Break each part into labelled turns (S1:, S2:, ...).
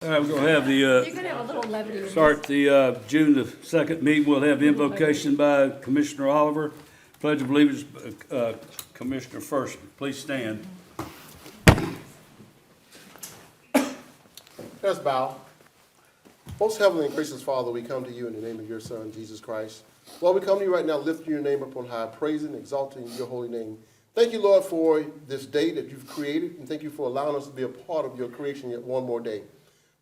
S1: All right, we're going to have
S2: You're going to have a little levity.
S1: start the June the 2nd meeting. We'll have invocation by Commissioner Oliver. Pledge of Allegiance, Commissioner First. Please stand.
S3: Let's bow. Most heavenly and gracious Father, we come to you in the name of your Son, Jesus Christ. Lord, we come to you right now, lifting your name up on high, praising, exalting your holy name. Thank you, Lord, for this day that you've created, and thank you for allowing us to be a part of your creation yet one more day.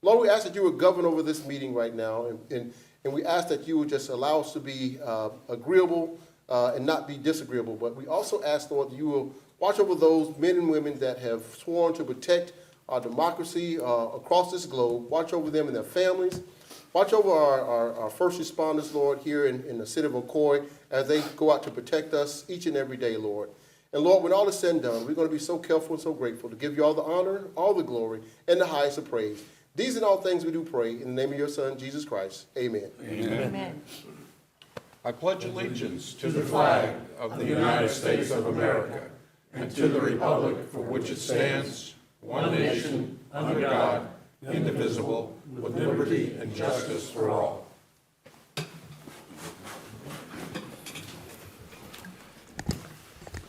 S3: Lord, we ask that you would govern over this meeting right now, and we ask that you would just allow us to be agreeable and not be disagreeable. But we also ask, Lord, that you will watch over those men and women that have sworn to protect our democracy across this globe. Watch over them and their families. Watch over our first responders, Lord, here in the city of Ocoee as they go out to protect us each and every day, Lord. And Lord, when all is said and done, we're going to be so careful and so grateful to give you all the honor, all the glory, and the highest of praise. These and all things we do pray in the name of your Son, Jesus Christ. Amen.
S2: Amen. Amen.
S4: I pledge allegiance to the flag of the United States of America and to the republic for which it stands, one nation, under God, indivisible, with liberty and justice for all.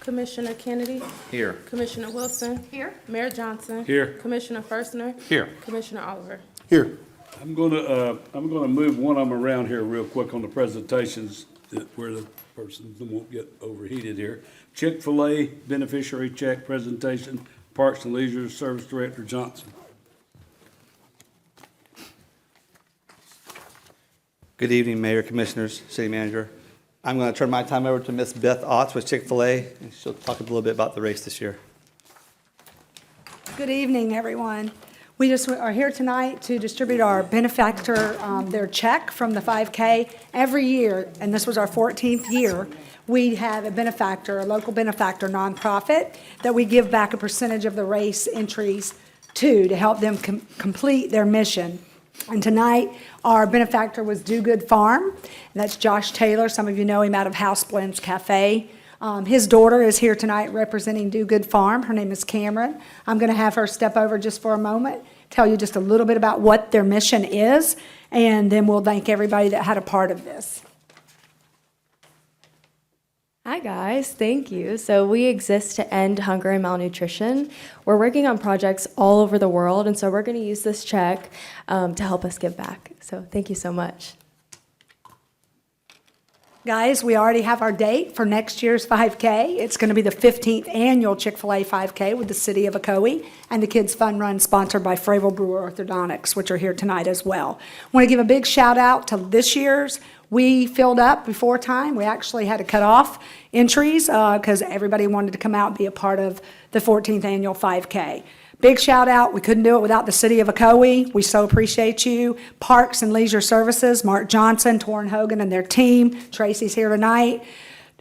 S5: Commissioner Kennedy?
S4: Here.
S5: Commissioner Wilson?
S2: Here.
S5: Mayor Johnson?
S1: Here.
S5: Commissioner Firstner?
S4: Here.
S5: Commissioner Oliver?
S3: Here.
S1: I'm gonna move one of them around here real quick on the presentations where the person won't get overheated here. Chick-fil-A beneficiary check presentation, Parks and Leisure Service Director Johnson.
S6: Good evening, Mayor, Commissioners, City Manager. I'm going to turn my time over to Ms. Beth Otts with Chick-fil-A, and she'll talk a little bit about the race this year.
S7: Good evening, everyone. We just are here tonight to distribute our benefactor, their check from the 5K. Every year, and this was our 14th year, we have a benefactor, a local benefactor nonprofit, that we give back a percentage of the race entries to help them complete their mission. And tonight, our benefactor was Do Good Farm. And that's Josh Taylor. Some of you know him out of House Blends Cafe. His daughter is here tonight representing Do Good Farm. Her name is Cameron. I'm going to have her step over just for a moment, tell you just a little bit about what their mission is, and then we'll thank everybody that had a part of this.
S8: Hi guys, thank you. So we exist to end hunger and malnutrition. We're working on projects all over the world, and so we're going to use this check to help us give back. So thank you so much.
S7: Guys, we already have our date for next year's 5K. It's going to be the 15th annual Chick-fil-A 5K with the city of Ocoee and the Kids Fun Run sponsored by Fravel Brewer Orthodontics, which are here tonight as well. I want to give a big shout out to this year's. We filled up before time. We actually had to cut off entries because everybody wanted to come out and be a part of the 14th annual 5K. Big shout out. We couldn't do it without the city of Ocoee. We so appreciate you. Parks and Leisure Services, Mark Johnson, Torrin Hogan and their team. Tracy's here tonight.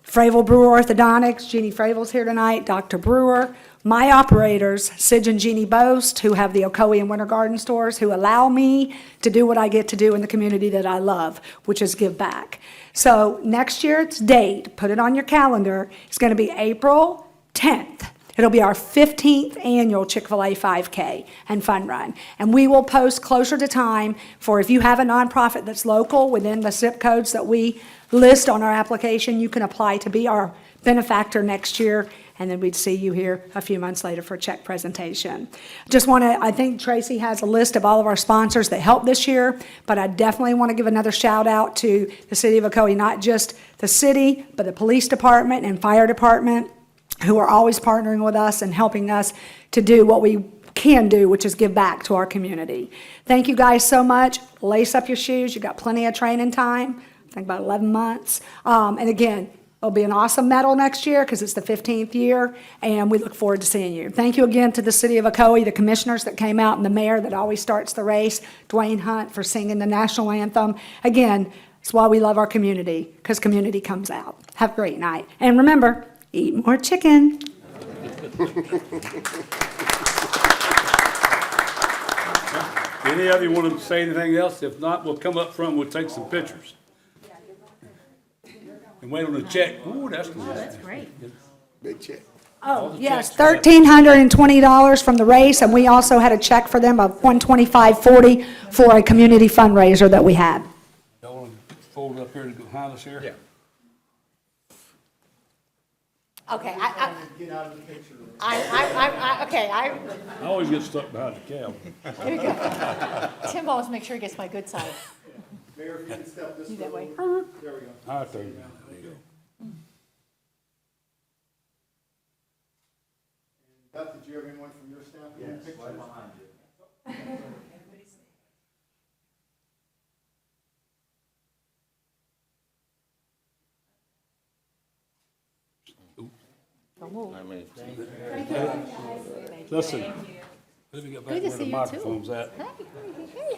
S7: Fravel Brewer Orthodontics, Jeannie Fravel's here tonight, Dr. Brewer. My operators, Sid and Jeannie Boast, who have the Ocoee and Winter Garden stores, who allow me to do what I get to do in the community that I love, which is give back. So next year's date, put it on your calendar, it's going to be April 10th. It'll be our 15th annual Chick-fil-A 5K and Fun Run. And we will post closer to time for if you have a nonprofit that's local within the zip codes that we list on our application, you can apply to be our benefactor next year. And then we'd see you here a few months later for a check presentation. I think Tracy has a list of all of our sponsors that helped this year, but I definitely want to give another shout out to the city of Ocoee, not just the city, but the police department and fire department, who are always partnering with us and helping us to do what we can do, which is give back to our community. Thank you guys so much. Lace up your shoes. You've got plenty of training time, I think about 11 months. And again, it'll be an awesome medal next year because it's the 15th year, and we look forward to seeing you. Thank you again to the city of Ocoee, the commissioners that came out, and the mayor that always starts the race, Dwayne Hunt, for singing the national anthem. Again, it's why we love our community, because community comes out. Have a great night. And remember, eat more chicken.
S1: Any of you want to say anything else? If not, we'll come up front, we'll take some pictures. And wait on the check. Ooh, that's nice.
S2: That's great.
S3: Big check.
S7: Oh,
S1: the
S7: yes,
S1: checks for that.
S7: $1,320 from the race, and we also had a check for them of $125.40 for a community fundraiser that we had.
S1: Y'all want to fold up here to behind us here?
S4: Yeah.
S2: Okay,
S1: I always get stuck behind the cab.
S2: here we go. Tim always makes sure he gets my good side.
S3: Mayor, if you can step this
S2: You that way.
S3: There we go.
S1: All right, there you go.
S3: Beth, did you have anyone from your staff? Yes, right behind you.
S1: Listen, let me get back
S2: Good to
S1: where the
S2: see you, too.
S1: microphone's at.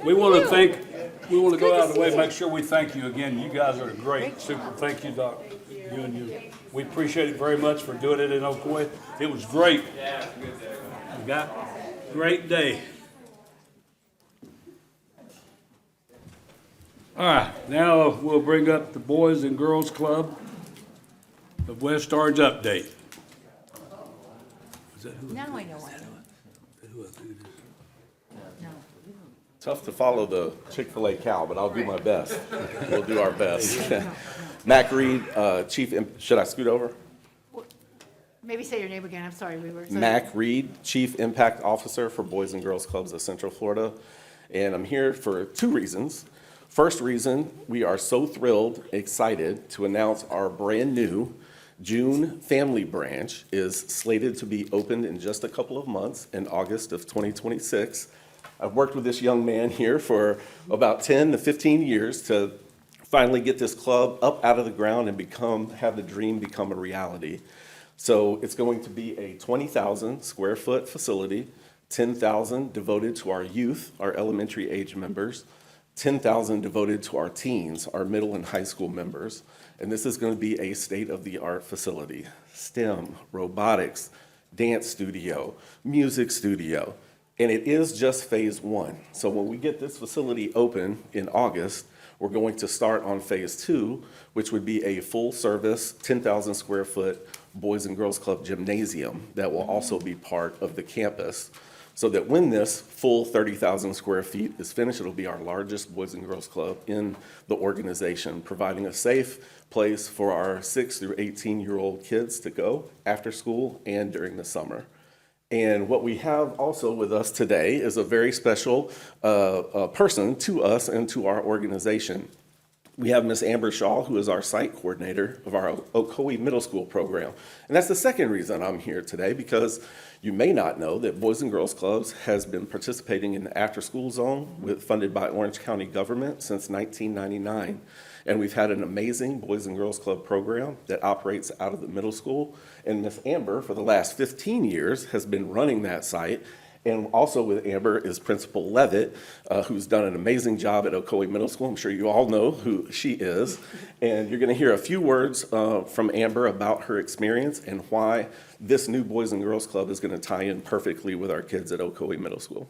S1: We want to go out of the way, make sure we thank you again. You guys are great, super, thank you, Doc, you and you. We appreciate it very much for doing it in Ocoee. It was great. Yeah, it was a good day. We got great day. All right, now we'll bring up the Boys and Girls Club of West Orange update. Is that who?
S2: Now I know why.
S1: Who I think it is?
S9: Tough to follow the Chick-fil-A cow, but I'll do my best. We'll do our best. Mac Reed, should I scoot over?
S2: Maybe say your name again, I'm sorry, we were.
S9: Mac Reed, Chief Impact Officer for Boys and Girls Clubs of Central Florida. And I'm here for two reasons. First reason, we are so thrilled, excited to announce our brand new June family branch is slated to be opened in just a couple of months in August of 2026. I've worked with this young man here for about 10 to 15 years to finally get this club up out of the ground and have the dream become a reality. So it's going to be a 20,000 square foot facility, 10,000 devoted to our youth, our elementary age members, 10,000 devoted to our teens, our middle and high school members. And this is going to be a state-of-the-art facility. STEM, robotics, dance studio, music studio. And it is just phase one. So when we get this facility open in August, we're going to start on phase two, which would be a full-service, 10,000 square foot Boys and Girls Club gymnasium that will also be part of the campus. So that when this full 30,000 square feet is finished, it'll be our largest Boys and Girls Club in the organization, providing a safe place for our 6 through 18-year-old kids to go after school and during the summer. And what we have also with us today is a very special person to us and to our organization. We have Ms. Amber Shaw, who is our site coordinator of our Ocoee Middle School program. And that's the second reason I'm here today, because you may not know that Boys and Girls Clubs has been participating in the after-school zone funded by Orange County government since 1999. And we've had an amazing Boys and Girls Club program that operates out of the middle school. And Ms. Amber, for the last 15 years, has been running that site. And also with Amber is Principal Levitt, who's done an amazing job at Ocoee Middle School. I'm sure you all know who she is. And you're going to hear a few words from Amber about her experience and why this new Boys and Girls Club is going to tie in perfectly with our kids at Ocoee Middle School.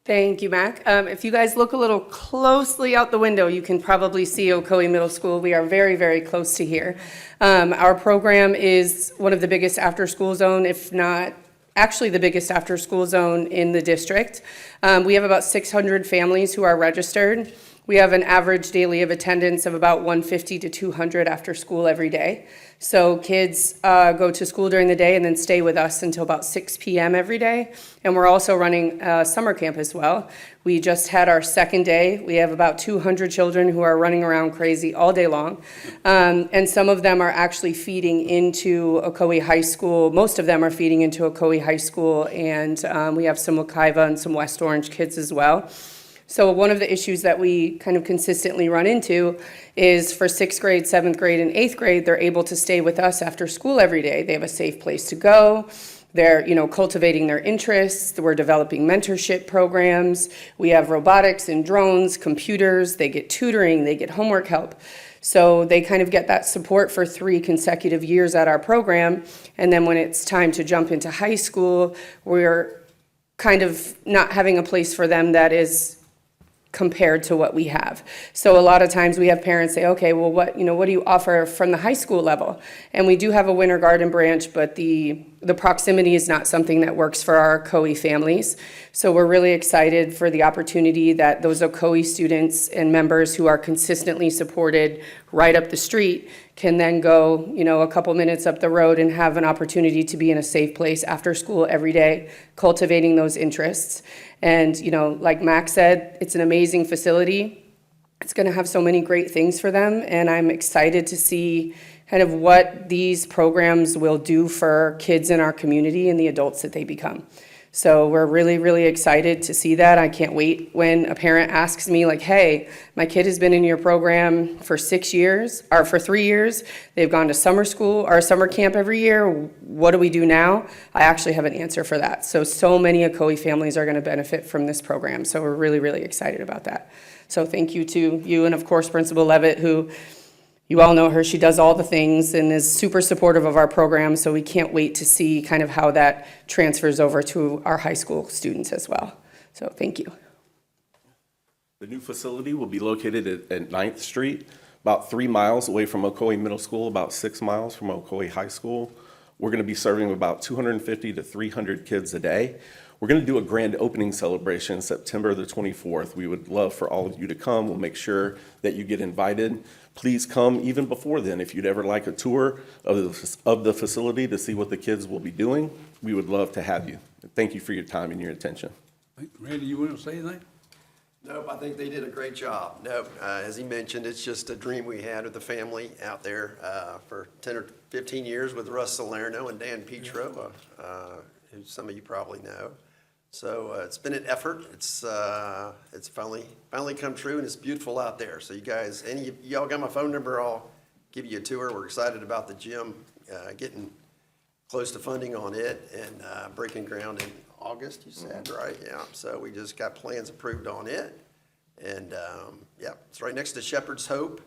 S10: Thank you, Mac. If you guys look a little closely out the window, you can probably see Ocoee Middle School. We are very, very close to here. Our program is one of the biggest after-school zone, if not actually the biggest after-school zone in the district. We have about 600 families who are registered. We have an average daily of attendance of about 150 to 200 after school every day. So kids go to school during the day and then stay with us until about 6 p.m. every day. And we're also running summer camp as well. We just had our second day. We have about 200 children who are running around crazy all day long. And some of them are actually feeding into Ocoee High School. Most of them are feeding into Ocoee High School. And we have some Wekiva and some West Orange kids as well. So one of the issues that we kind of consistently run into is for 6th grade, 7th grade, and 8th grade, they're able to stay with us after school every day. They have a safe place to go. They're, cultivating their interests. We're developing mentorship programs. We have robotics and drones, computers. They get tutoring. They get homework help. So they kind of get that support for 3 consecutive years at our program. And then when it's time to jump into high school, we're kind of not having a place for them that is compared to what we have. So a lot of times we have parents say, okay, well, what do you offer from the high school level? And we do have a winter garden branch, but the proximity is not something that works for our Ocoee families. So we're really excited for the opportunity that those Ocoee students and members who are consistently supported right up the street can then go, a couple minutes up the road and have an opportunity to be in a safe place after school every day, cultivating those interests. And, like Max said, it's an amazing facility. It's going to have so many great things for them, and I'm excited to see kind of what these programs will do for kids in our community and the adults that they become. So we're really, really excited to see that. I can't wait when a parent asks me like, hey, my kid has been in your program for 6 years, or for 3 years. They've gone to summer school or summer camp every year. What do we do now? I actually have an answer for that. So many Ocoee families are going to benefit from this program. So we're really, really excited about that. So thank you to you and of course Principal Levitt, who you all know her. She does all the things and is super supportive of our program, so we can't wait to see kind of how that transfers over to our high school students as well. So thank you.
S9: The new facility will be located at 9th Street, about 3 miles away from Ocoee Middle School, about 6 miles from Ocoee High School. We're going to be serving about 250 to 300 kids a day. We're going to do a grand opening celebration September the 24th. We would love for all of you to come. We'll make sure that you get invited. Please come even before then. If you'd ever like a tour of the facility to see what the kids will be doing, we would love to have you. Thank you for your time and your attention.
S1: Randy, you want to say anything?
S11: Nope, I think they did a great job. Nope, as he mentioned, it's just a dream we had with the family out there for 10 or 15 years with Russ Salerno and Dan Petro, who some of you probably know. So it's been an effort. It's finally come true, and it's beautiful out there. So you guys, y'all got my phone number. I'll give you a tour. We're excited about the gym, getting close to funding on it, and breaking ground in August, you said, right? Yeah, so we just got plans approved on it. And, yeah, it's right next to Shepherd's Hope,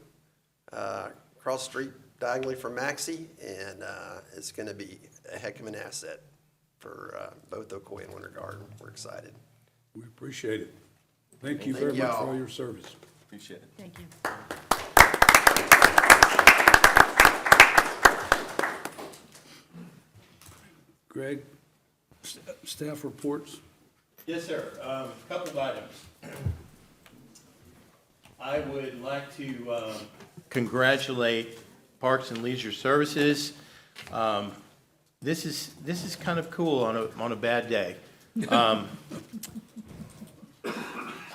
S11: across the street diagonally from Maxie, and it's going to be a heck of an asset for both Ocoee and Winter Garden. We're excited.
S1: We appreciate it. Thank you
S11: Thank
S1: very much for
S11: y'all.
S1: all your service.
S9: Appreciate it.
S2: Thank you.
S1: Greg, staff reports?
S12: Yes, sir. Couple of items. I would like to congratulate Parks and Leisure Services. This is kind of cool on a bad day.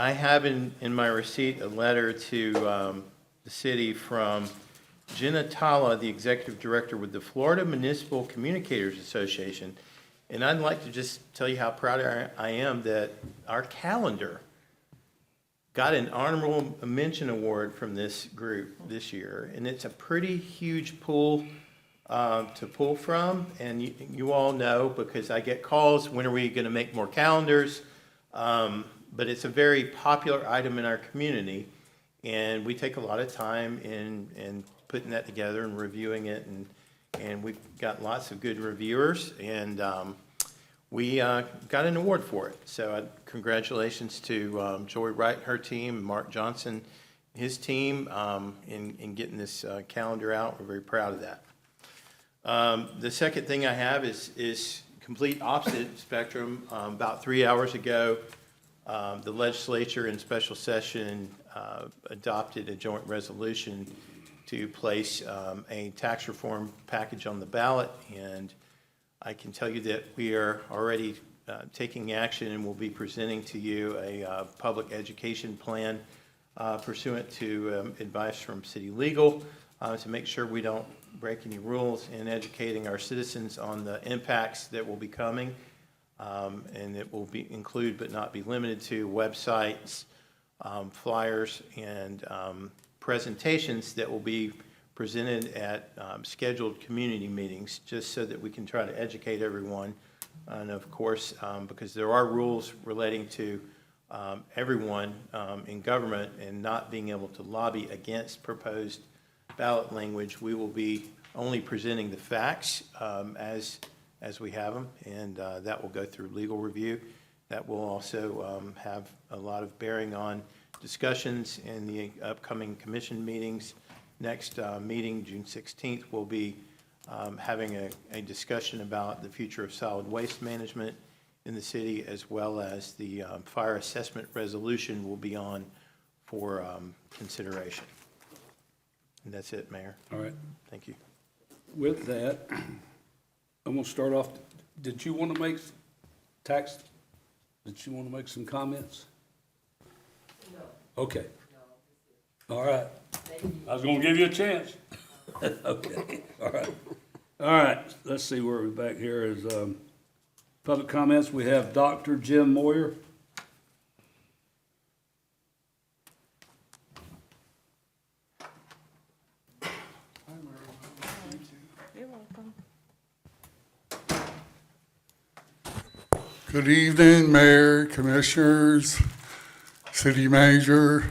S12: I have in my receipt a letter to the city from Jenna Tala, the executive director with the Florida Municipal Communicators Association. And I'd like to just tell you how proud I am that our calendar got an honorable mention award from this group this year. And it's a pretty huge pool to pull from. And you all know, because I get calls, when are we going to make more calendars? But it's a very popular item in our community. And we take a lot of time in putting that together and reviewing it. And we've got lots of good reviewers, and we got an award for it. So congratulations to Joy Wright and her team, Mark Johnson, his team, in getting this calendar out. We're very proud of that. The second thing I have is complete opposite spectrum. About 3 hours ago, the legislature in special session adopted a joint resolution to place a tax reform package on the ballot, and I can tell you that we are already taking action and will be presenting to you a public education plan pursuant to advice from City Legal to make sure we don't break any rules in educating our citizens on the impacts that will be coming, and it will include but not be limited to websites, flyers, and presentations that will be presented at scheduled community meetings, just so that we can try to educate everyone. And of course, because there are rules relating to everyone in government and not being able to lobby against proposed ballot language, we will be only presenting the facts as we have them, and that will go through legal review. That will also have a lot of bearing on discussions in the upcoming commission meetings. Next meeting, June 16th, we'll be having a discussion about the future of solid waste management in the city, as well as the fire assessment resolution will be on for consideration. And that's it, Mayor.
S1: All right.
S12: Thank you.
S1: With that, I'm gonna start off, did you want to make some comments? No. Okay. All right. I was gonna give you a chance. Okay, all right. All right, let's see where we're back here is, public comments. We have Dr. Jim Moyer.
S13: Good evening, Mayor, Commissioners, City Manager,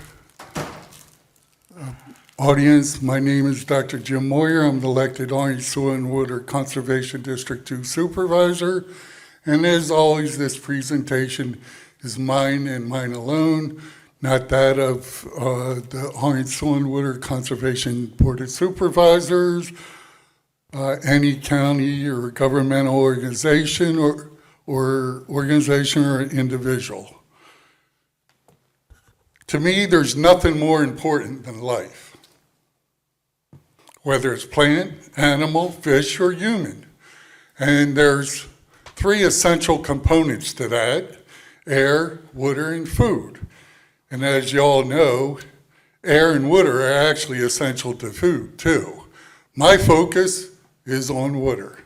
S13: audience. My name is Dr. Jim Moyer. I'm the elected Orange, Sewell, and Woodard Conservation District 2 Supervisor. And as always, this presentation is mine and mine alone, not that of the Orange, Sewell, and Woodard Conservation Board of Supervisors, any county or governmental organization or individual. To me, there's nothing more important than life, whether it's plant, animal, fish, or human. And there's three essential components to that: air, water, and food. And as you all know, air and water are actually essential to food too. My focus is on water.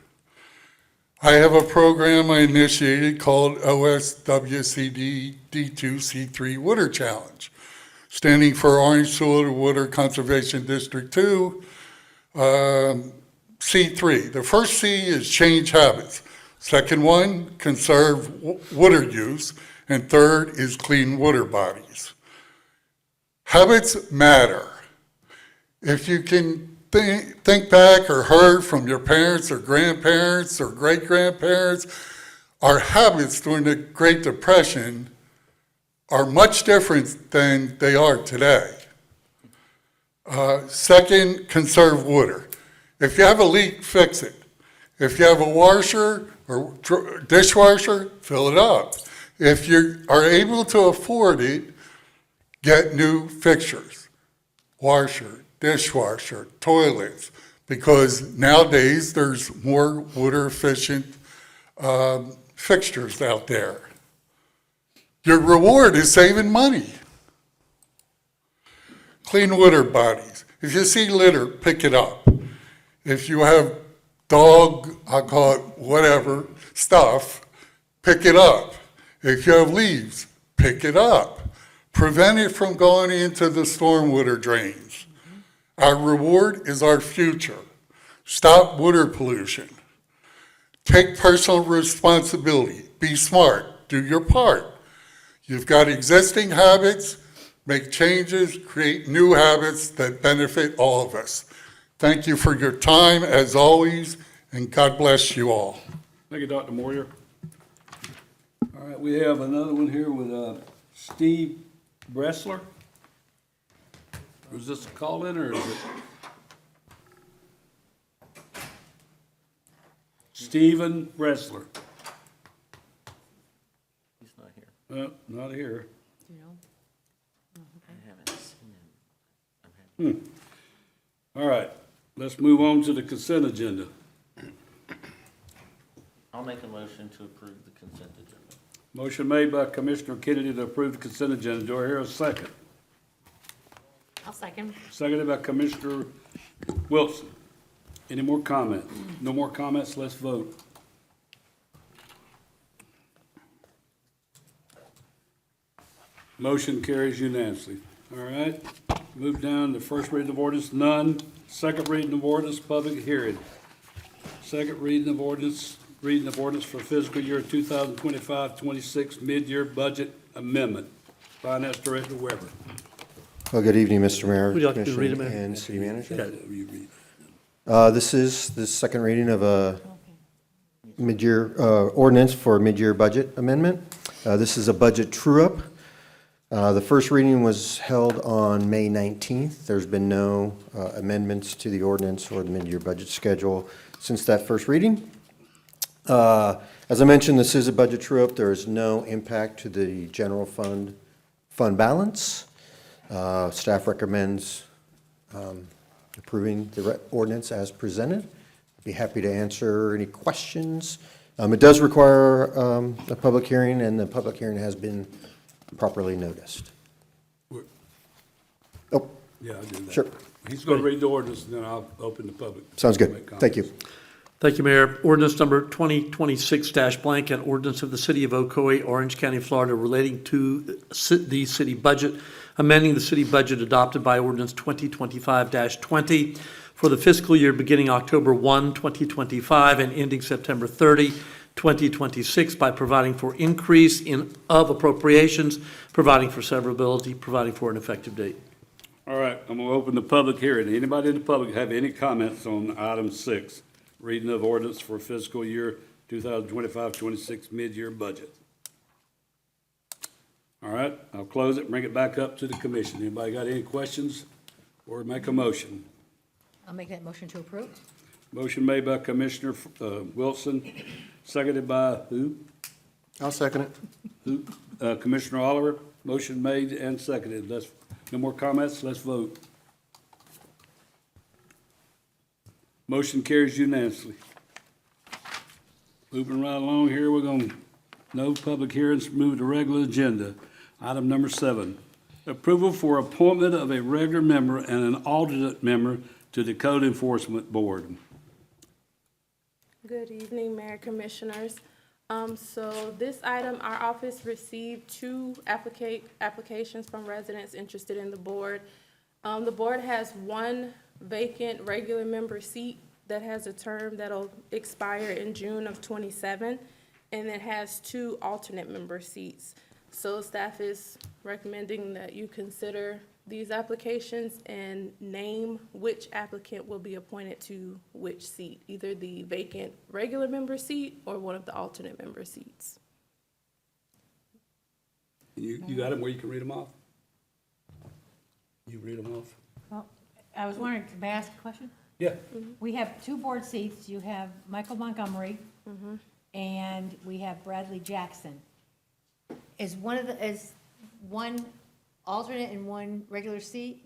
S13: I have a program I initiated called OSWCD D2C3 Water Challenge, standing for Orange, Sewell, Water Conservation District 2, C3. The first C is change habits. Second one, conserve water use. And third is clean water bodies. Habits matter. If you can think back or heard from your parents or grandparents or great-grandparents, our habits during the Great Depression are much different than they are today. Second, conserve water. If you have a leak, fix it. If you have a washer or dishwasher, fill it up. If you are able to afford it, get new fixtures, washer, dishwasher, toilets, because nowadays there's more water efficient fixtures out there. Your reward is saving money. Clean water bodies. If you see litter, pick it up. If you have dog, I call it whatever, stuff, pick it up. If you have leaves, pick it up. Prevent it from going into the stormwater drains. Our reward is our future. Stop water pollution. Take personal responsibility. Be smart. Do your part. You've got existing habits. Make changes. Create new habits that benefit all of us. Thank you for your time, as always, and God bless you all.
S1: Thank you, Dr. Moyer. All right, we have another one here with Steve Bressler. Was this a call-in or is it? Stephen Bressler.
S14: He's not here.
S1: Not here.
S14: I haven't seen him.
S1: All right, let's move on to the consent agenda.
S14: I'll make a motion to approve the consent agenda.
S1: Motion made by Commissioner Kennedy to approve the consent agenda. Do I hear a second?
S2: I'll second.
S1: Seconded by Commissioner Wilson. Any more comments? No more comments, let's vote. Motion carries unanimously. All right, move down to first reading of ordinance, none. Second reading of ordinance, public hearing. Second reading of ordinance for fiscal year 2025-26 mid-year budget amendment. Finance Director Weber.
S15: Well, good evening, Mr. Mayor,
S14: Would you like to read
S15: Commissioner,
S14: it,
S15: and City Manager.
S1: Yeah, you read.
S15: This is the second reading of a mid-year ordinance for mid-year budget amendment. This is a budget true-up. The first reading was held on May 19th. There's been no amendments to the ordinance or the mid-year budget schedule since that first reading. As I mentioned, this is a budget true-up. There is no impact to the general fund balance. Staff recommends approving the ordinance as presented. Be happy to answer any questions. It does require a public hearing, and the public hearing has been properly noticed. Oh,
S1: Yeah, I'll do that.
S15: sure.
S1: He's going to read the ordinance, and then I'll open the public.
S15: Sounds
S1: Make
S15: good.
S1: comments.
S15: Thank you.
S16: Thank you, Mayor. Ordinance number 2026-blank, an ordinance of the City of Ocoee, Orange County, Florida, relating to the city budget, amending the city budget adopted by ordinance 2025-20 for the fiscal year beginning October 1, 2025, and ending September 30, 2026, by providing for increase of appropriations, providing for severability, providing for an effective date.
S1: All right, I'm going to open the public hearing. Anybody in the public have any comments on item 6, reading of ordinance for fiscal year 2025-26 mid-year budget? All right, I'll close it, bring it back up to the commission. Anybody got any questions or make a motion?
S2: I'll make that motion to approve.
S1: Motion made by Commissioner Wilson, seconded by who?
S3: I'll second it.
S1: Who? Commissioner Oliver. Motion made and seconded. No more comments? Let's vote. Motion carries unanimously. Moving right along here, we're going to, no public hearings, move to regular agenda. Item number 7, approval for appointment of a regular member and an alternate member to the Code Enforcement Board.
S5: Good evening, Mayor Commissioners. So this item, our office received 2 applications from residents interested in the board. The board has 1 vacant regular member seat that has a term that'll expire in June of '27, and it has 2 alternate member seats. So staff is recommending that you consider these applications and name which applicant will be appointed to which seat, either the vacant regular member seat or one of the alternate member seats.
S1: You got them where you can read them off? You read them off?
S2: Well, I was wondering, may I ask a question?
S1: Yeah.
S2: We have 2 board seats. You have Michael Montgomery, and we have Bradley Jackson. Is one alternate and 1 regular seat?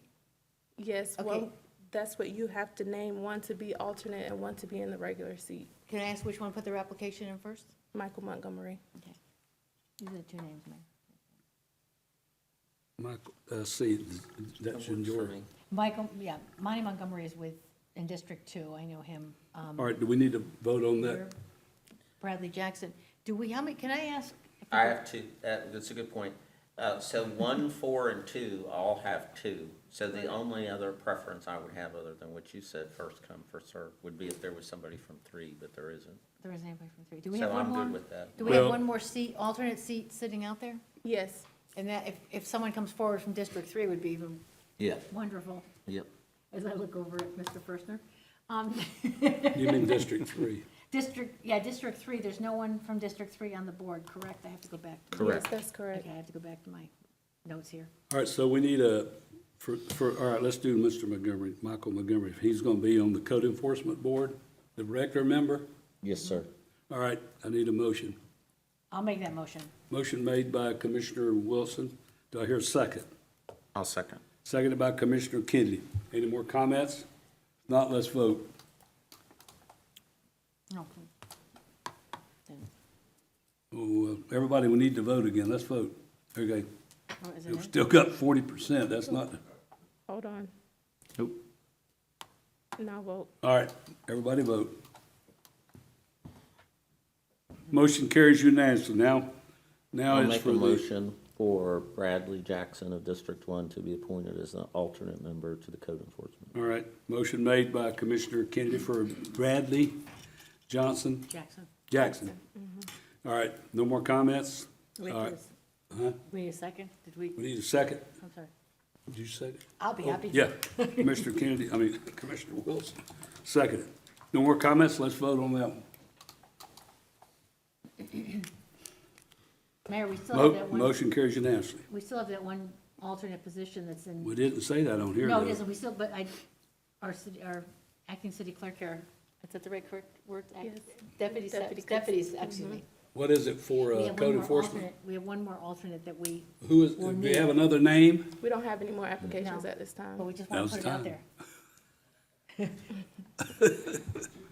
S5: Yes,
S2: Okay.
S5: well, that's what you have to name, 1 to be alternate and 1 to be in the regular seat.
S2: Can I ask which one put their application in first?
S5: Michael Montgomery.
S2: Okay. These are the 2 names, Mayor.
S1: Michael, see, that's in your.
S2: Michael, yeah, Monty Montgomery is in District 2. I know him.
S1: All right, do we need to vote on that?
S2: Bradley Jackson. How many, can I ask?
S14: I have 2, that's a good point. So 1, 4, and 2 all have 2. So the only other preference I would have, other than what you said, first come, first served, would be if there was somebody from 3, but there isn't.
S2: There isn't anybody from 3. Do we
S14: So
S2: have one
S14: I'm
S2: more?
S14: good with that.
S2: Do we have
S1: Well-
S2: one more seat, alternate seat sitting out there?
S5: Yes.
S2: And that, if someone comes forward from District 3, would be even
S14: Yeah.
S2: wonderful,
S14: Yep.
S2: as I look over at Mr. Firstner.
S1: You mean District 3?
S2: District 3, there's no one from District 3 on the board, correct? I have to go back.
S14: Correct.
S5: Yes, that's correct.
S2: Okay, I have to go back to my notes here.
S1: All right, so we need all right, let's do Mr. Montgomery, Michael Montgomery. He's going to be on the Code Enforcement Board, the regular member.
S14: Yes, sir.
S1: All right, I need a motion.
S2: I'll make that motion.
S1: Motion made by Commissioner Wilson. Do I hear a second?
S14: I'll second.
S1: Seconded by Commissioner Kennedy. Any more comments? If not, let's vote.
S2: No.
S1: Oh, everybody, we need to vote again. Let's vote. Okay.
S2: Oh, is it
S1: We've
S2: me?
S1: still got 40%. That's not,
S5: Hold on.
S1: nope.
S5: Now vote.
S1: All right, everybody vote. Motion carries unanimously. Now
S14: I'll
S1: it's
S14: make
S1: for
S14: a
S1: the,
S14: motion for Bradley Jackson of District 1 to be appointed as an alternate member to the Code Enforcement.
S1: all right, motion made by Commissioner Kennedy for Bradley Jackson. All right, no more comments?
S2: Wait,
S1: All right.
S2: please.
S1: Huh?
S2: We need a second?
S1: We need a second?
S2: I'm sorry.
S1: Did you second?
S2: I'll be happy to.
S1: Yeah, Commissioner Kennedy, Commissioner Wilson, seconded. No more comments? Let's vote on that one.
S2: Mayor, we still have that one,
S1: Motion carries unanimously.
S2: we still have that one alternate position that's in.
S1: We didn't say that on here,
S2: No,
S1: though.
S2: it isn't, we still, but our acting city clerk here, is that the right correct word? Deputies, excuse me.
S1: What is it for
S2: We have one
S1: code
S2: more
S1: enforcement?
S2: alternate. We have one more alternate that we,
S1: Who is,
S2: We'll
S1: do we
S2: need-
S1: have another name?
S5: We don't have any more applications
S2: No.
S5: at this time.
S2: but we just want to
S1: Now's
S2: put
S1: the
S2: it out
S1: time.
S2: there.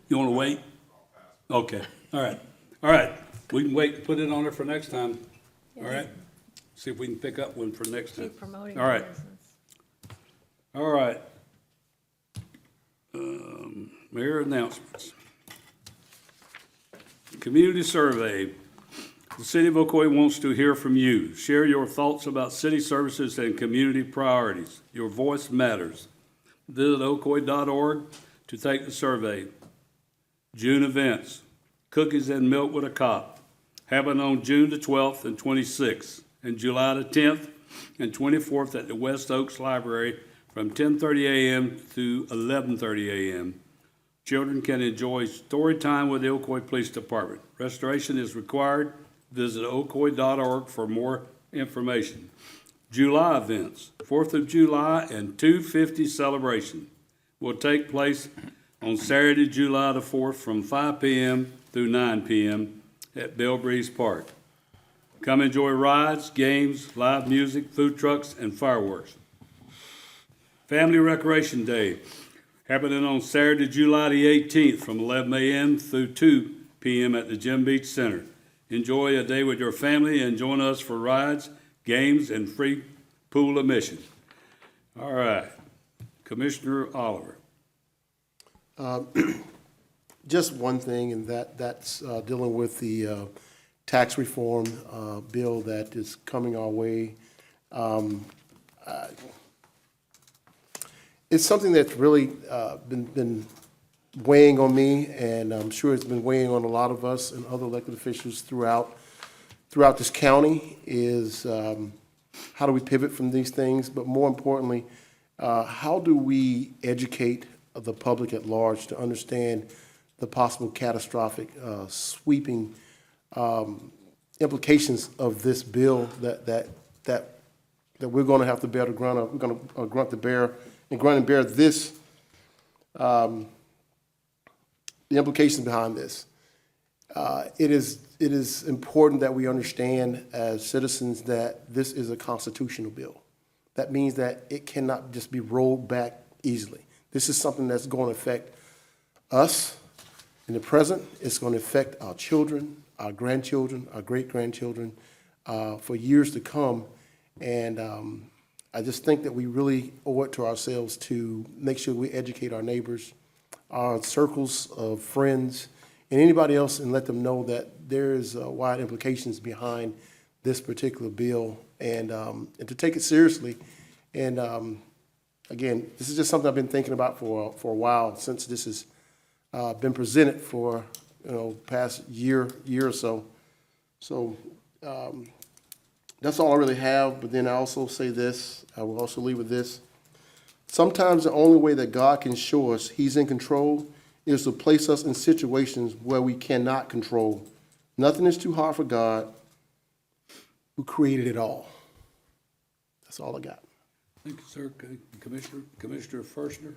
S1: You want to wait? Okay, all right. We can wait and put it on there for next time, all right? See if we can pick up one for next time.
S2: Keep promoting
S1: All right,
S2: business.
S1: all right. Mayor announcements. Community survey. The city of Ocoee wants to hear from you. Share your thoughts about city services and community priorities. Your voice matters. Visit ocoee.org to take the survey. June events. Cookies and milk with a cop. Happening on June the 12th and 26th, and July the 10th and 24th at the West Oaks Library from 10:30 a.m. to 11:30 a.m. Children can enjoy story time with the Ocoee Police Department. Registration is required. Visit ocoee.org for more information. July events, 4th of July and 250 celebration will take place on Saturday, July the 4th from 5 p.m. through 9 p.m. at Bell Breeze Park. Come enjoy rides, games, live music, food trucks, and fireworks. Family Recreation Day, happening on Saturday, July the 18th from 11 a.m. through 2 p.m. at the Gem Beach Center. Enjoy a day with your family and join us for rides, games, and free pool admission. All right, Commissioner Oliver.
S3: Just one thing, and that's dealing with the tax reform bill that is coming our way. It's something that's really been weighing on me, and I'm sure it's been weighing on a lot of us and other elected officials throughout this county, is how do we pivot from these things? But more importantly, how do we educate the public at large to understand the possible catastrophic, sweeping implications of this bill that we're going to have to bear the grunt of. We're going to grunt and bear this, the implications behind this. It is important that we understand as citizens that this is a constitutional bill. That means that it cannot just be rolled back easily. This is something that's going to affect us in the present. It's going to affect our children, our grandchildren, our great-grandchildren for years to come. And I just think that we really owe it to ourselves to make sure we educate our neighbors, our circles of friends, and anybody else, and let them know that there is wide implications behind this particular bill, and to take it seriously. And again, this is just something I've been thinking about for a while, since this has been presented for past year or so. So that's all I really have. But then I also say this. I will also leave with this. Sometimes the only way that God can show us He's in control is to place us in situations where we cannot control. Nothing is too hard for God, who created it all. That's all I got.
S1: Thank you, sir. Commissioner Fershner.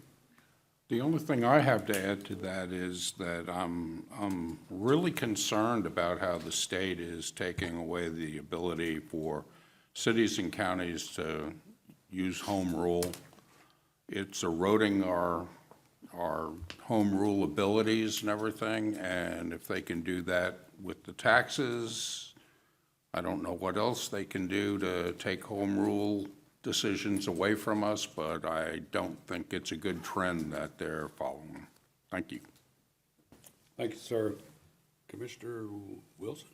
S4: The only thing I have to add to that is that I'm really concerned about how the state is taking away the ability for cities and counties to use home rule. It's eroding our home rule abilities and everything, and if they can do that with the taxes, I don't know what else they can do to take home rule decisions away from us, but I don't think it's a good trend that they're following. Thank you.
S1: Thank you, sir. Commissioner Wilson?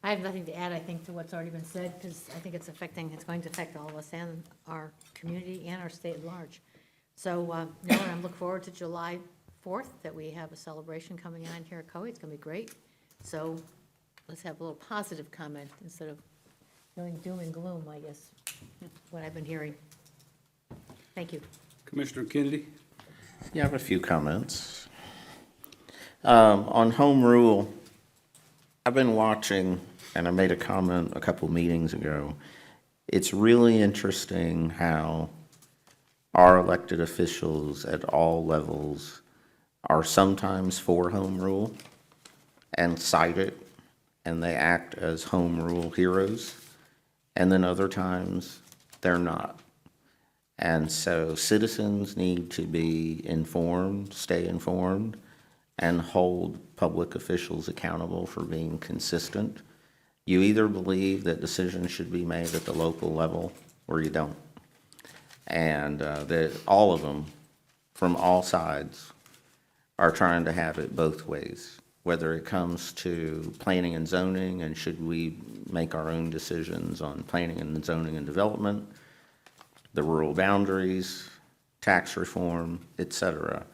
S2: I have nothing to add, I think, to what's already been said, because I think it's going to affect all of us and our community and our state at large. So, I look forward to July 4th, that we have a celebration coming on here at Ocoee. It's going to be great. So let's have a little positive comment instead of feeling doom and gloom, I guess, what I've been hearing. Thank you.
S1: Commissioner Kennedy?
S14: Yeah, I have a few comments. On home rule, I've been watching and I made a comment a couple meetings ago, it's really interesting how our elected officials at all levels are sometimes for home rule and cite it, and they act as home rule heroes, and then other times they're not. And so citizens need to be informed, stay informed, and hold public officials accountable for being consistent. You either believe that decisions should be made at the local level or you don't. And that all of them, from all sides, are trying to have it both ways, whether it comes to planning and zoning, and should we make our own decisions on planning and zoning and development, the rural boundaries, tax reform, etc.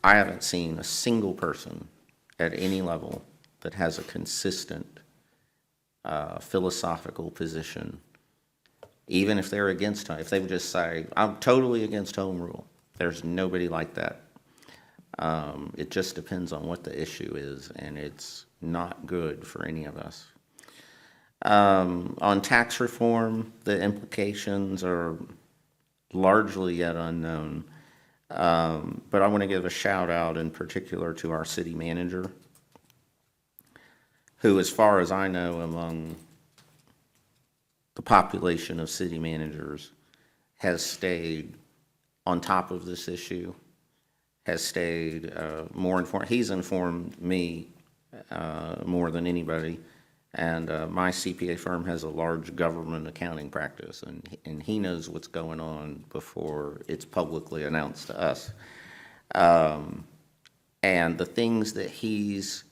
S14: I haven't seen a single person at any level that has a consistent philosophical position, even if they're against it. If they would just say, I'm totally against home rule. There's nobody like that. It just depends on what the issue is, and it's not good for any of us. On tax reform, the implications are largely yet unknown. But I want to give a shout out in particular to our city manager, who, as far as I know, among the population of city managers, has stayed on top of this issue, has stayed more informed. He's informed me more than anybody. And my CPA firm has a large government accounting practice, and he knows what's going on before it's publicly announced to us. And the things that he's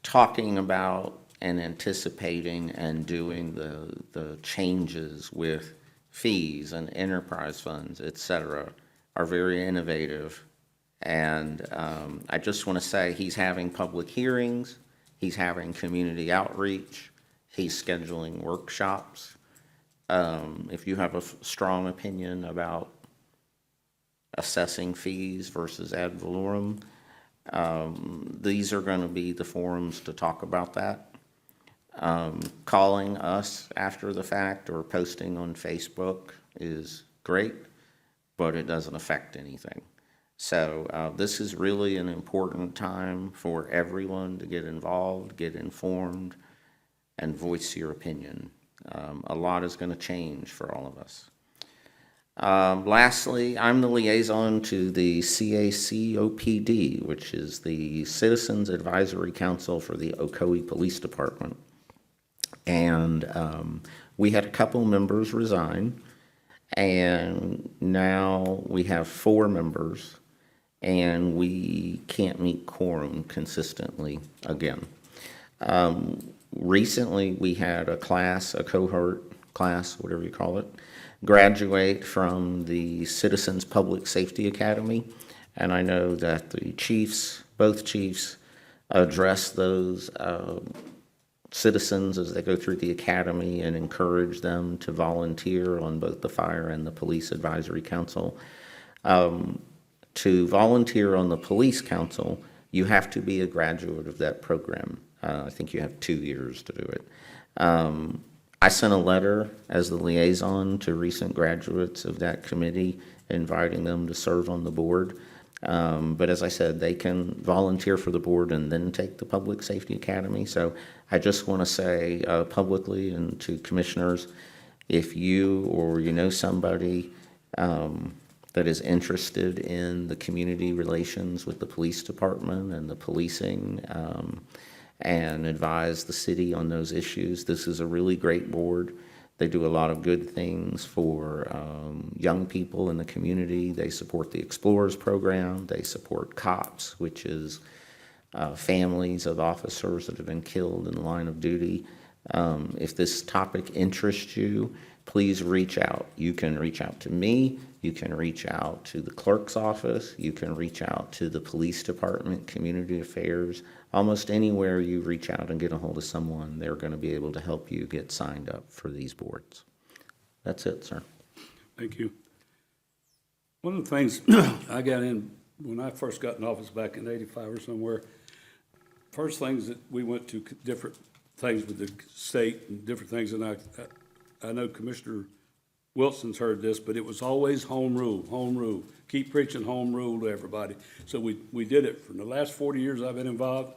S14: talking about and anticipating and doing, the changes with fees and enterprise funds, et cetera, are very innovative. And I just want to say he's having public hearings. He's having community outreach. He's scheduling workshops. If you have a strong opinion about assessing fees versus ad valorem, these are going to be the forums to talk about that. Calling us after the fact or posting on Facebook is great, but it doesn't affect anything. So this is really an important time for everyone to get involved, get informed, and voice your opinion. A lot is going to change for all of us. Lastly, I'm the liaison to the CACOPD, which is the Citizens Advisory Council for the Ocoee Police Department. And we had a couple members resign, and now we have 4 members. And we can't meet quorum consistently again. Recently, we had a cohort class, whatever you call it, graduate from the Citizens Public Safety Academy. And I know that the chiefs, both chiefs, address those citizens as they go through the academy and encourage them to volunteer on both the Fire and the Police Advisory Council. To volunteer on the Police Council, you have to be a graduate of that program. I think you have 2 years to do it. I sent a letter as the liaison to recent graduates of that committee, inviting them to serve on the board. But as I said, they can volunteer for the board and then take the Public Safety Academy. So I just want to say publicly and to commissioners, if you or you know somebody that is interested in the community relations with the police department and the policing, and advise the city on those issues, this is a really great board. They do a lot of good things for young people in the community. They support the Explorers program. They support COPS, which is families of officers that have been killed in the line of duty. If this topic interests you, please reach out. You can reach out to me. You can reach out to the clerk's office. You can reach out to the police department, community affairs. Almost anywhere you reach out and get a hold of someone, they're going to be able to help you get signed up for these boards. That's it, sir.
S1: Thank you. One of the things I got in when I first got in office back in '85 or somewhere, first things that we went to different things with the state and different things, and I know Commissioner Wilson's heard this, but it was always home rule, home rule. Keep preaching home rule to everybody. So we did it for the last 40 years I've been involved.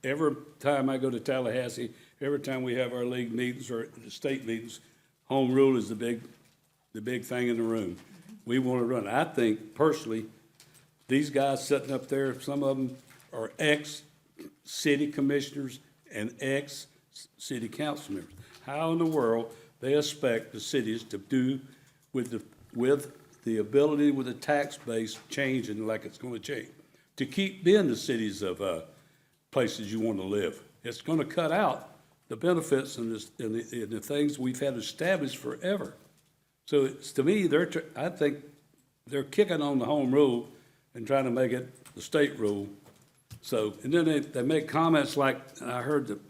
S1: Every time I go to Tallahassee, every time we have our league meetings or the state meetings, home rule is the big thing in the room. We want to run. I think personally, these guys sitting up there, some of them are ex-city commissioners and ex-city council members. How in the world they expect the cities to do with the ability with the tax base changing like it's going to change, to keep being the cities of places you want to live? It's going to cut out the benefits and the things we've had established forever. So it's, to me, I think they're kicking on the home rule and trying to make it the state rule. So, and then they make comments like, I think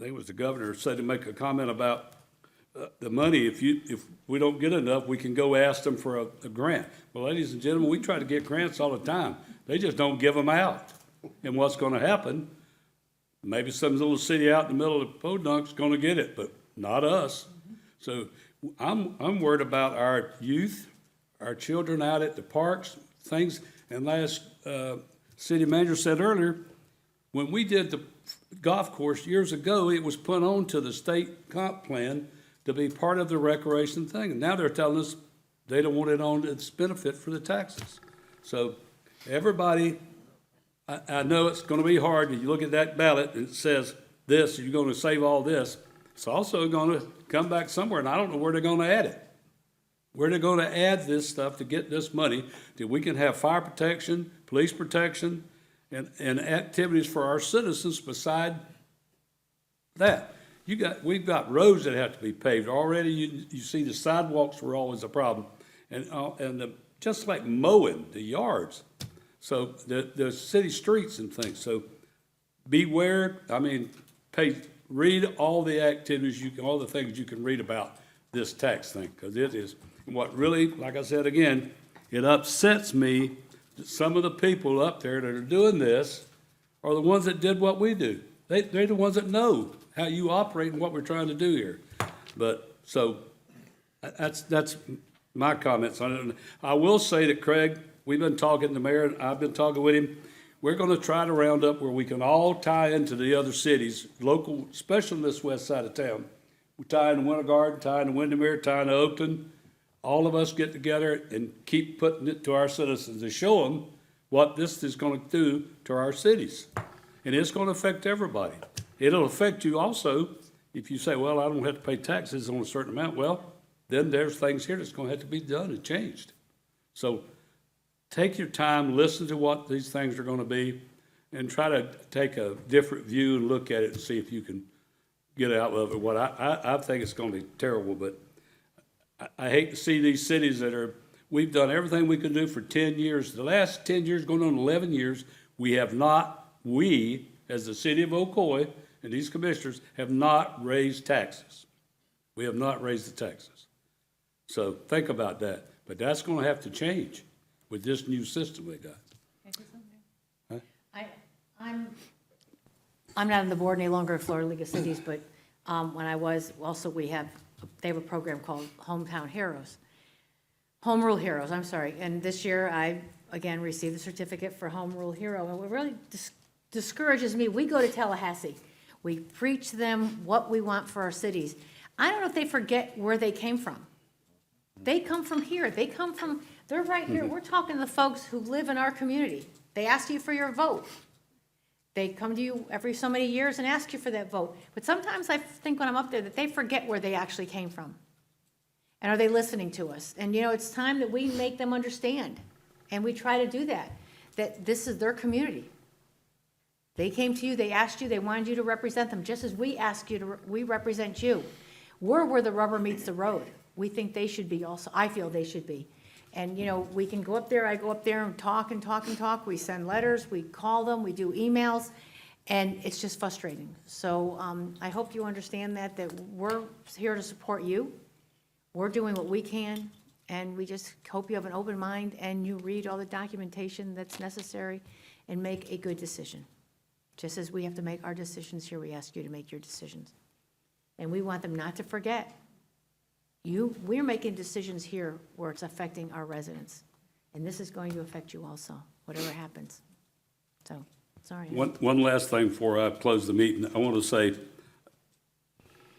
S1: it was the governor said to make a comment about the money. If we don't get enough, we can go ask them for a grant. Well, ladies and gentlemen, we try to get grants all the time. They just don't give them out. And what's going to happen? Maybe some little city out in the middle of the Podunk's going to get it, but not us. So I'm worried about our youth, our children out at the parks, things. And last city manager said earlier, when we did the golf course years ago, it was put on to the state comp plan to be part of the recreation thing. And now they're telling us they don't want it on its benefit for the taxes. So everybody, I know it's going to be hard. You look at that ballot and it says this, you're going to save all this. It's also going to come back somewhere, and I don't know where they're going to add it. Where they're going to add this stuff to get this money that we can have fire protection, police protection, and activities for our citizens beside that. We've got roads that have to be paved. Already you see the sidewalks were always a problem. And just like mowing the yards. So the city streets and things. So beware, read all the activities all the things you can read about this tax thing, because it is what really, like I said again, it upsets me that some of the people up there that are doing this are the ones that did what we do. They're the ones that know how you operate and what we're trying to do here. But, so, that's my comments on it. I will say that, Craig, we've been talking to the mayor, and I've been talking with him. We're gonna try to round up where we can all tie into the other cities, local, especially this west side of town. We tie into Winter Garden, tie into Windermere, tie into Oakton. All of us get together and keep putting it to our citizens to show them what this is gonna do to our cities. And it's gonna affect everybody. It'll affect you also if you say, well, I don't have to pay taxes on a certain amount. Well, then there's things here that's gonna have to be done and changed. So take your time, listen to what these things are gonna be, and try to take a different view and look at it and see if you can get out of it. What I think it's gonna be terrible, but I hate to see these cities we've done everything we can do for 10 years. The last 10 years, going on 11 years, we, as the city of Ocoee and these commissioners, have not raised taxes. We have not raised the taxes. So think about that. But that's gonna have to change with this new system we got.
S2: I'm not on the board any longer of Florida League of Cities, but when I was, also they have a program called Hometown Heroes. Home Rule Heroes, I'm sorry. And this year I, again, received the certificate for Home Rule Hero. And what really discourages me, we go to Tallahassee. We preach to them what we want for our cities. I don't know if they forget where they came from. They come from here. They're right here. We're talking to the folks who live in our community. They ask you for your vote. They come to you every so many years and ask you for that vote. But sometimes I think when I'm up there that they forget where they actually came from. And are they listening to us? And, it's time that we make them understand. And we try to do that this is their community. They came to you, they asked you, they wanted you to represent them, just as we ask you we represent you. We're where the rubber meets the road. We think they should be also. I feel they should be. And, we can go up there, I go up there and talk and talk and talk. We send letters, we call them, we do emails, and it's just frustrating. So I hope you understand that we're here to support you. We're doing what we can, and we just hope you have an open mind and you read all the documentation that's necessary and make a good decision. Just as we have to make our decisions here, we ask you to make your decisions. And we want them not to forget. We're making decisions here where it's affecting our residents. And this is going to affect you also, whatever happens. So, sorry.
S1: One last thing before I close the meeting. I want to say,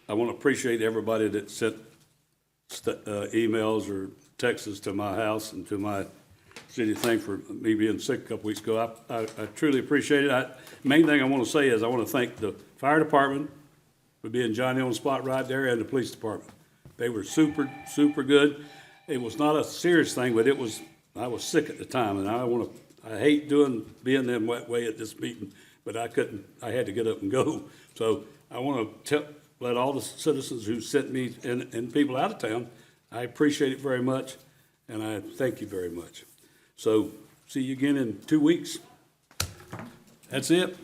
S1: I want to appreciate everybody that sent emails or texts to my house and to my city thing for me being sick a couple weeks ago. I truly appreciate it. Main thing I want to say is I want to thank the fire department for being Johnny on the spot right there, and the police department. They were super, super good. It was not a serious thing, but I was sick at the time, and I hate being that way at this meeting, but I had to get up and go. So I want to let all the citizens who sent me and people out of town, I appreciate it very much, and I thank you very much. So see you again in 2 weeks. That's it.